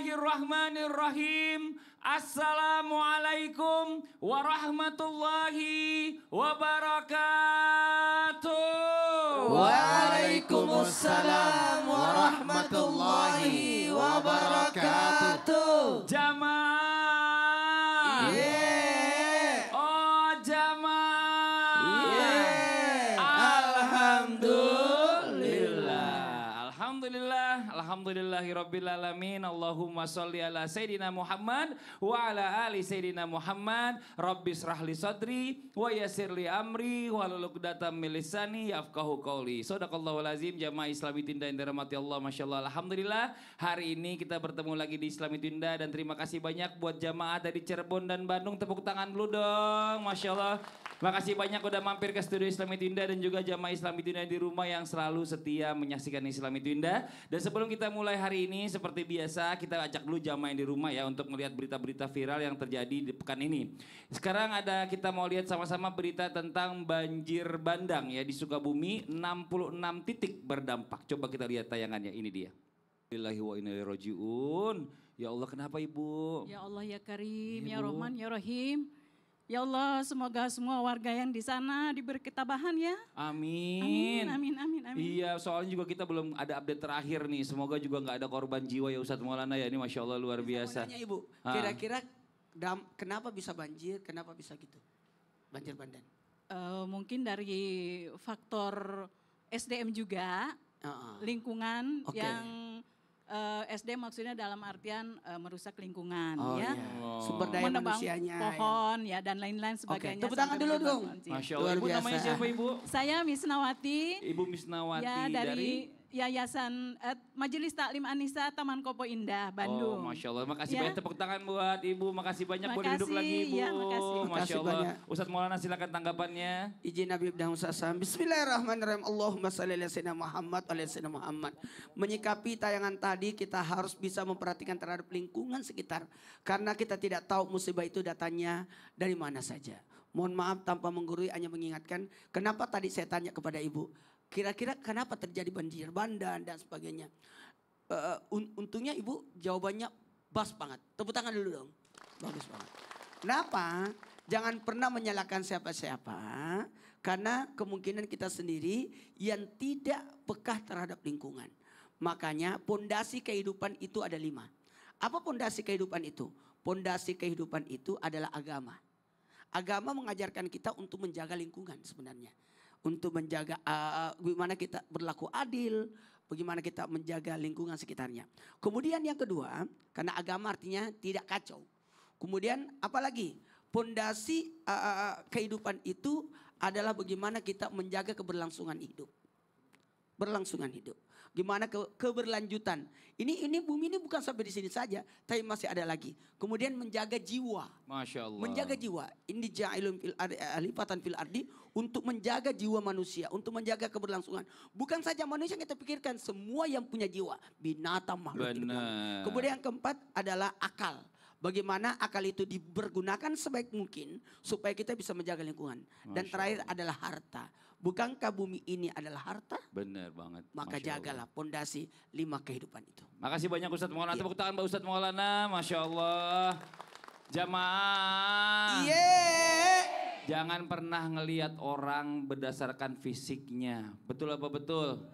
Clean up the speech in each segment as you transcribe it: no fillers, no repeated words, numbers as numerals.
Bismillahirrahmanirrahim. Assalamualaikum warahmatullahi wabarakatuh. Waalaikumsalam warahmatullahi wabarakatuh. Jamaah. Yeah. Oh jamaah. Yeah. Alhamdulillah. Alhamdulillahirrabbilalamin. Allahumma sholli ala Sayyidina Muhammad wa ala ali Sayyidina Muhammad. Rabbis rahli sadri wa yassirli amri wa lulukdatam milisani yafqahu qawli. Sadaqallahul azim. Jamaah Islami Tinda yang dirahmati Allah, Masya Allah. Alhamdulillah hari ini kita bertemu lagi di Islami Tinda. Dan terima kasih banyak buat jamaah dari Cirebon dan Bandung. Tepuk tangan dulu dong, Masya Allah. Makasih banyak udah mampir ke studio Islami Tinda dan juga jamaah Islami Tinda di rumah yang selalu setia menyaksikan Islami Tinda. Dan sebelum kita mulai hari ini seperti biasa kita ajak dulu jamaah yang di rumah ya untuk melihat berita-berita viral yang terjadi di pekan ini. Sekarang kita mau lihat sama-sama berita tentang banjir bandang ya di Sukabumi, 66 titik berdampak. Coba kita lihat tayangannya, ini dia. Billahi wa inna ilaihi rajiun. Ya Allah, kenapa Ibu? Ya Allah ya Karim, ya Rahman, ya Rahim. Ya Allah, semoga semua warga yang di sana diberi ketabahan ya. Amin. Amin, amin, amin. Iya, soalnya juga kita belum ada update terakhir nih. Semoga juga nggak ada korban jiwa ya Ustadz Maulana ya. Ini Masya Allah luar biasa. Saya mau nanya Ibu, kira-kira kenapa bisa banjir, kenapa bisa gitu? Banjir bandang. Mungkin dari faktor SDM juga, lingkungan Oke. yang SDM maksudnya dalam artian merusak lingkungan Iya. ya. Sumber daya Menebang manusianya. pohon ya dan lain-lain sebagainya. Tepuk tangan sampai dulu menebang dong. pohon, sih. Masya Allah. Luar Ibu biasa. namanya siapa Ibu? Saya Misnawati. Ibu Misnawati Ya dari Yayasan Majelis Taklim Anissa Taman Kopo Indah, Bandung. Oh, Masya Allah. Makasih Ya. banyak tepuk tangan buat Ibu. Makasih banyak. Boleh duduk Makasih, lagi Ibu. ya, makasih. Masya Makasih Allah. banyak. Ustadz Maulana silakan tanggapannya. Izin Nabi Ibn Sasam. Bismillahirrahmanirrahim. Allahumma salli ala sayyidina Muhammad wa ala sayyidina Muhammad. Menyikapi tayangan tadi kita harus bisa memperhatikan terhadap lingkungan sekitar. Karena kita tidak tahu musibah itu datangnya dari mana saja. Mohon maaf tanpa menggurui hanya mengingatkan. Kenapa tadi saya tanya kepada Ibu. Kira-kira kenapa terjadi banjir bandang dan sebagainya. Untungnya Ibu jawabannya bas banget. Tepuk tangan dulu dong. Bagus banget. Kenapa? Jangan pernah menyalahkan siapa-siapa. Karena kemungkinan kita sendiri yang tidak peka terhadap lingkungan. Makanya pondasi kehidupan itu ada 5. Apa pondasi kehidupan itu? Pondasi kehidupan itu adalah agama. Agama mengajarkan kita untuk menjaga lingkungan sebenarnya. Untuk menjaga bagaimana kita berlaku adil, bagaimana kita menjaga lingkungan sekitarnya. Kemudian yang kedua, karena agama artinya tidak kacau. Kemudian apalagi? Pondasi kehidupan itu adalah bagaimana kita menjaga keberlangsungan hidup. Berlangsungan hidup. Gimana keberlanjutan. Ini bumi ini bukan sampai di sini saja. Tapi masih ada lagi. Kemudian menjaga jiwa. Masya Allah. Menjaga jiwa. Ini ja'ilun fil ardi alifatan fil ardi. Untuk menjaga jiwa manusia. Untuk menjaga keberlangsungan. Bukan saja manusia yang kita pikirkan. Semua yang punya jiwa. Binatang, makhluk hidup. Kemudian yang keempat adalah akal. Bagaimana akal itu dipergunakan sebaik mungkin supaya kita bisa menjaga lingkungan. Dan terakhir adalah harta. Bukankah bumi ini adalah harta? Benar banget. Maka Masya jagalah pondasi 5 kehidupan itu. Makasih banyak Ustadz Maulana. Iya. Tepuk tangan buat Ustadz Maulana. Masya Allah. Jamaah. Jangan pernah ngelihat orang berdasarkan fisiknya. Betul apa betul?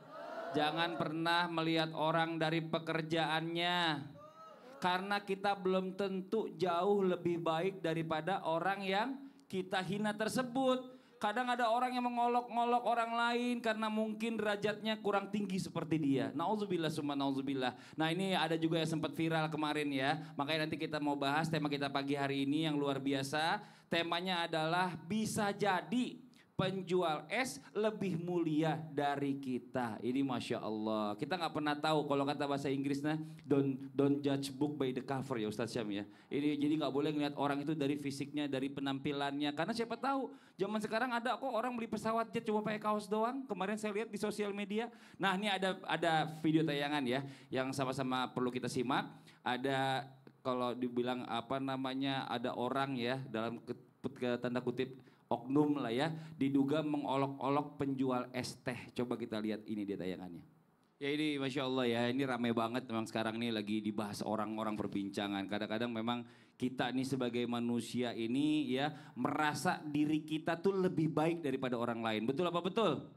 Jangan pernah melihat orang dari pekerjaannya. Karena kita belum tentu jauh lebih baik daripada orang yang kita hina tersebut. Kadang ada orang yang mengolok-ngolok orang lain karena mungkin derajatnya kurang tinggi seperti dia. Nauzubillah summa nauzubillah. Nah ini ada juga yang sempat viral kemarin ya. Makanya nanti kita mau bahas tema kita pagi hari ini yang luar biasa. Temanya adalah bisa jadi penjual es lebih mulia dari kita. Ini Masya Allah. Kita nggak pernah tahu kalau kata bahasa Inggrisnya don't judge book by the cover ya Ustadz Syam ya. Ini jadi nggak boleh ngeliat orang itu dari fisiknya, dari penampilannya. Karena siapa tahu zaman sekarang ada kok orang beli pesawat jet cuma pakai kaos doang. Kemarin saya lihat di sosial media. Nah ini ada video tayangan ya yang sama-sama perlu kita simak. Ada kalau dibilang apa namanya ada orang ya dalam tanda kutip oknum lah ya, diduga mengolok-olok penjual es teh. Coba kita lihat ini dia tayangannya. Ya ini Masya Allah ya, ini ramai banget memang sekarang ini lagi dibahas orang-orang perbincangan. Kadang-kadang memang kita nih sebagai manusia ini ya merasa diri kita tuh lebih baik daripada orang lain. Betul apa betul?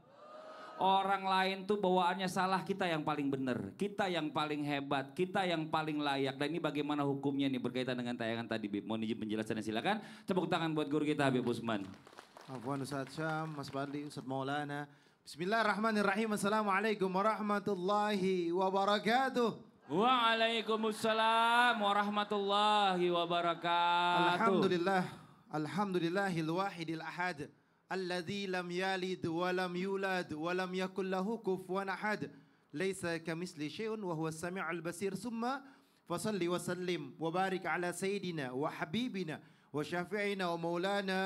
Orang lain tuh bawaannya salah, kita yang paling benar. Kita yang paling hebat, kita yang paling layak. Dan ini bagaimana hukumnya nih berkaitan dengan tayangan tadi Bib. Mohon izin penjelasannya silakan. Tepuk tangan buat guru kita Habib Usman. Afwan Ustaz Syam, Mas Badli, Ustaz Maulana. Bismillahirrahmanirrahim. Assalamualaikum warahmatullahi wabarakatuh. Waalaikumsalam warahmatullahi wabarakatuh. Alhamdulillah. Alhamdulillahil wahidil ahad. Alladzi lam yalid wa lam yulad wa lam yakul lahu kufuwan ahad. Laisa kamisli syai'un wa huwas sami'ul basir. Summa fasalli wa sallim wa barik ala sayyidina wa habibina wa syafi'ina wa maulana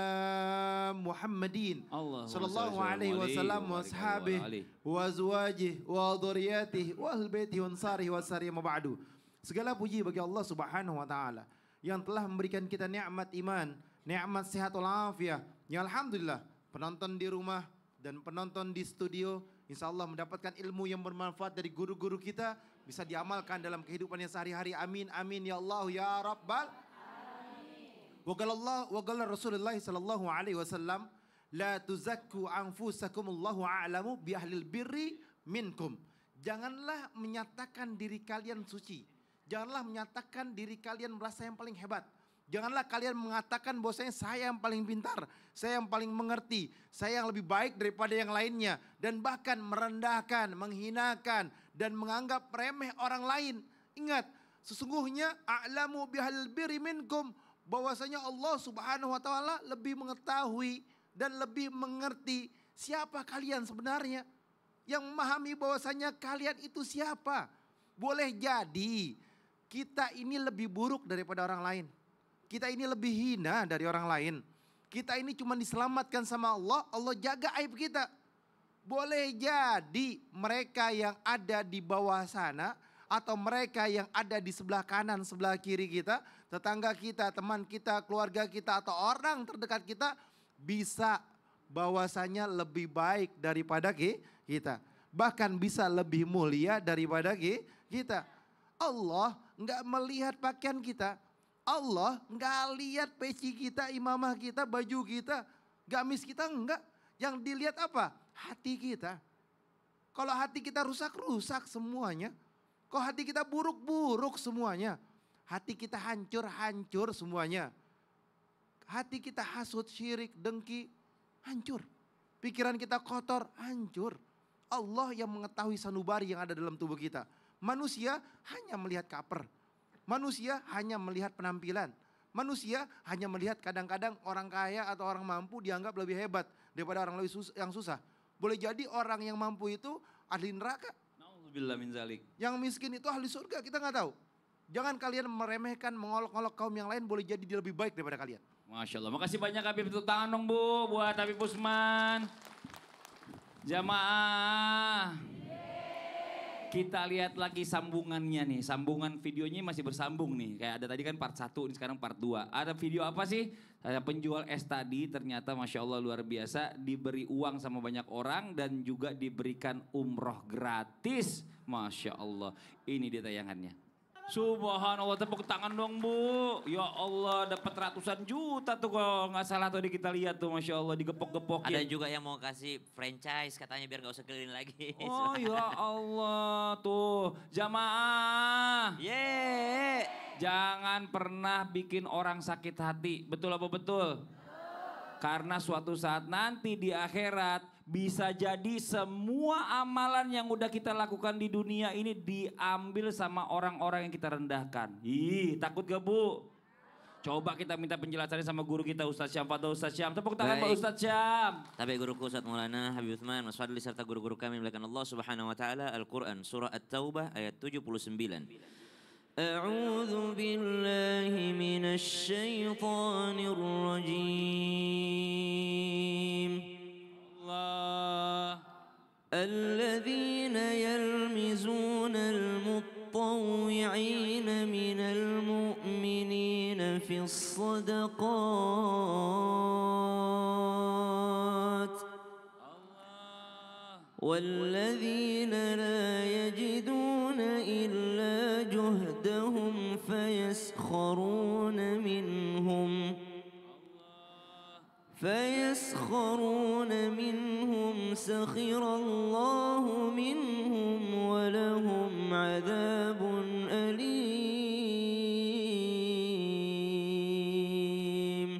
Muhammadin sallallahu alaihi wasallam wa ashabihi wa azwajihi wa dhurriyyatihi wa ahli baitihi wa ansarihi wa sariya ma ba'du. Segala puji bagi Allah Subhanahu wa taala yang telah memberikan kita nikmat iman, nikmat sehat walafiat. Yang alhamdulillah penonton di rumah dan penonton di studio insyaallah mendapatkan ilmu yang bermanfaat dari guru-guru kita, bisa diamalkan dalam kehidupannya sehari-hari. Amin amin ya Allah ya Rabbal. Wa qala Rasulullah sallallahu alaihi wasallam la tuzakku anfusakum Allahu a'lamu bi ahlil birri minkum. Janganlah menyatakan diri kalian suci. Janganlah menyatakan diri kalian merasa yang paling hebat. Janganlah kalian mengatakan bahwasanya saya yang paling pintar, saya yang paling mengerti, saya yang lebih baik daripada yang lainnya, dan bahkan merendahkan, menghinakan dan menganggap remeh orang lain. Ingat, sesungguhnya a'lamu bihalil birri minkum, bahwasanya Allah Subhanahu wa taala lebih mengetahui dan lebih mengerti siapa kalian sebenarnya. Yang memahami bahwasanya kalian itu siapa. Boleh jadi kita ini lebih buruk daripada orang lain. Kita ini lebih hina dari orang lain. Kita ini cuma diselamatkan sama Allah, Allah jaga aib kita. Boleh jadi mereka yang ada di bawah sana atau mereka yang ada di sebelah kanan, sebelah kiri kita, tetangga kita, teman kita, keluarga kita atau orang terdekat kita bisa bahwasanya lebih baik daripada kita. Bahkan bisa lebih mulia daripada kita. Allah nggak melihat pakaian kita. Allah nggak lihat peci kita, imamah kita, baju kita, gamis kita enggak. Yang dilihat apa? Hati kita. Kalau hati kita rusak-rusak semuanya. Kalau hati kita buruk-buruk semuanya. Hati kita hancur-hancur semuanya. Hati kita hasut, syirik, dengki, hancur. Pikiran kita kotor, hancur. Allah yang mengetahui sanubari yang ada dalam tubuh kita. Manusia hanya melihat kaper. Manusia hanya melihat penampilan. Manusia hanya melihat kadang-kadang orang kaya atau orang mampu dianggap lebih hebat daripada orang yang susah. Boleh jadi orang yang mampu itu ahli neraka. Nauzubillah min zalik. Yang miskin itu ahli surga, kita nggak tahu. Jangan kalian meremehkan, mengolok-olok kaum yang lain, boleh jadi dia lebih baik daripada kalian. Masya Allah. Makasih banyak Habib, tepuk tangan dong Bu buat Habib Usman. Jamaah. Kita lihat lagi sambungannya nih, sambungan videonya masih bersambung nih. Kayak ada tadi kan part 1, ini sekarang part 2. Ada video apa sih? Ada penjual es tadi ternyata Masya Allah luar biasa. Diberi uang sama banyak orang dan juga diberikan umroh gratis. Masya Allah, ini dia tayangannya. Subhanallah, tepuk tangan dong Bu. Ya Allah, dapat ratusan juta tuh kalau nggak salah tadi kita lihat tuh, Masya Allah digepok-gepokin. Ada juga yang mau kasih franchise katanya biar nggak usah keliling lagi. Oh ya Allah, tuh jamaah. Yeay. Jangan pernah bikin orang sakit hati, betul apa betul? Karena suatu saat nanti di akhirat bisa jadi semua amalan yang udah kita lakukan di dunia ini diambil sama orang-orang yang kita rendahkan. Ih, takut gak Bu? Coba kita minta penjelasannya sama guru kita Ustaz Syam. Fadol Ustaz Syam, tepuk tangan Pak Ustaz Syam. Tapi guruku Ustaz Maulana Habib Utsman, Mas Fadli serta guru-guru kami melakukan Allah Subhanahu wa taala Al-Qur'an surah At-Taubah ayat 79. A'udzu billahi minasy syaithanir rajim. Allah. Alladzina yalmizuna al-mutawwi'ina minal mu'minina fis sadaqat. Allah. Walladzina la فيسخرون منهم سخر الله منهم ولهم عذاب أليم.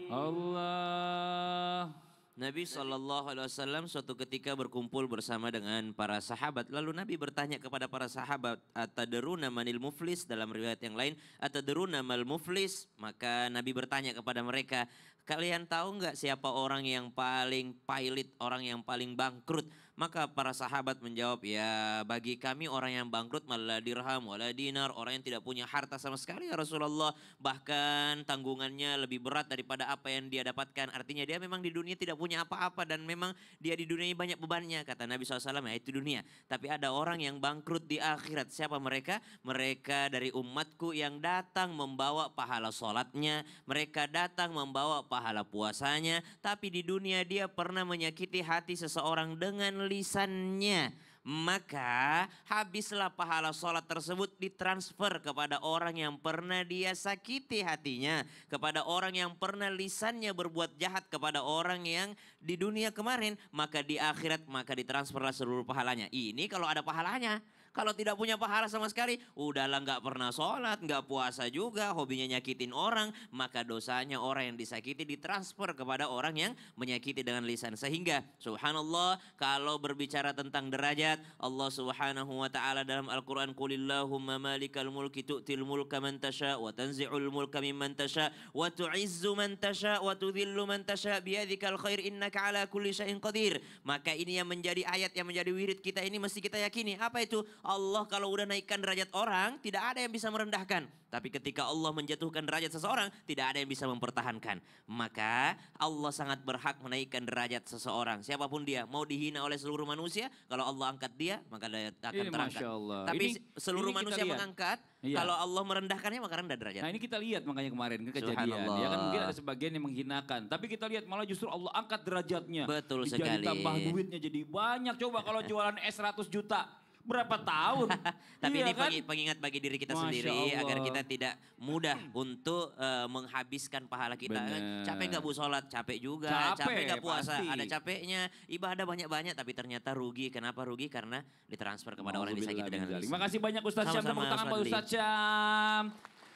Allah. Nabi SAW suatu ketika berkumpul bersama dengan para sahabat. Lalu Nabi bertanya kepada para sahabat, atadruna manil muflis, dalam riwayat yang lain, atadruna mal muflis. Maka Nabi bertanya kepada mereka, kalian tahu nggak siapa orang yang paling pailit, orang yang paling bangkrut? Maka para sahabat menjawab, ya bagi kami orang yang bangkrut malah dirham wala dinar, orang yang tidak punya harta sama sekali ya Rasulullah. Bahkan tanggungannya lebih berat daripada apa yang dia dapatkan. Artinya dia memang di dunia tidak punya apa-apa dan memang dia di dunia ini banyak bebannya. Kata Nabi SAW, ya itu dunia. Tapi ada orang yang bangkrut di akhirat. Siapa mereka? Mereka dari umatku yang datang membawa pahala sholatnya. Mereka datang membawa pahala puasanya. Tapi di dunia dia pernah menyakiti hati seseorang dengan lisannya, maka habislah pahala sholat tersebut ditransfer kepada orang yang pernah dia sakiti hatinya, kepada orang yang pernah lisannya berbuat jahat kepada orang yang di dunia kemarin, maka di akhirat maka ditransferlah seluruh pahalanya. Ini kalau ada pahalanya. Kalau tidak punya pahala sama sekali, udahlah nggak pernah sholat, nggak puasa juga, hobinya nyakitin orang, maka dosanya orang yang disakiti ditransfer kepada orang yang menyakiti dengan lisan. Sehingga subhanallah, kalau berbicara tentang derajat, Allah Subhanahu wa taala dalam Al-Qur'an, qulillahumma malikal mulki tu'til mulka man tasha wa tanzi'ul mulka mimman tasha wa tu'izzu man tasha wa tudhillu man tasha biyadikal khair innaka ala kulli syai'in qadir. Maka ini yang menjadi ayat, yang menjadi wirid kita ini mesti kita yakini. Apa itu? Allah kalau udah naikkan derajat orang, tidak ada yang bisa merendahkan. Tapi ketika Allah menjatuhkan derajat seseorang, tidak ada yang bisa mempertahankan. Maka Allah sangat berhak menaikkan derajat seseorang. Siapapun dia, mau dihina oleh seluruh manusia, kalau Allah angkat dia, maka dia akan terangkat. Masya Allah. Tapi seluruh ini manusia mengangkat, iya. Kalau Allah merendahkannya maka rendah derajat. Nah ini kita lihat makanya kemarin kan kejadian. Subhanallah. Ya kan mungkin ada sebagian yang menghinakan. Tapi kita lihat malah justru Allah angkat derajatnya. Betul Jadi sekali. tambah duitnya jadi banyak. Coba kalau jualan es 100 juta. Berapa tahun? Tapi Iya ini kan? pengingat bagi diri kita Masya sendiri Allah. agar kita tidak mudah untuk menghabiskan pahala kita. Bener. Capek nggak bu sholat? Capek juga. Capek, Capek nggak puasa? pasti. Ada capeknya. Ibadah banyak-banyak tapi ternyata rugi. Kenapa rugi? Karena ditransfer kepada orang yang disakiti dengan lisan. Terima kasih banyak Ustaz Syam. Sama-sama, Tepuk tangan buat Ustaz Ustaz Syam.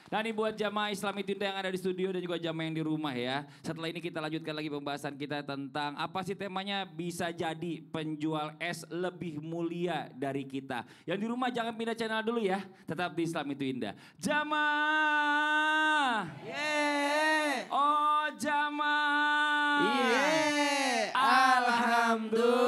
Nah ini buat jamaah Islam itu yang ada di studio dan juga jamaah yang di rumah ya. Setelah ini kita lanjutkan lagi pembahasan kita tentang apa sih temanya, bisa jadi penjual es lebih mulia dari kita. Yang di rumah jangan pindah channel dulu ya. Tetap di Islam itu indah. Jamaah. Yeay. Oh jamaah. Yeay. Alhamdulillah.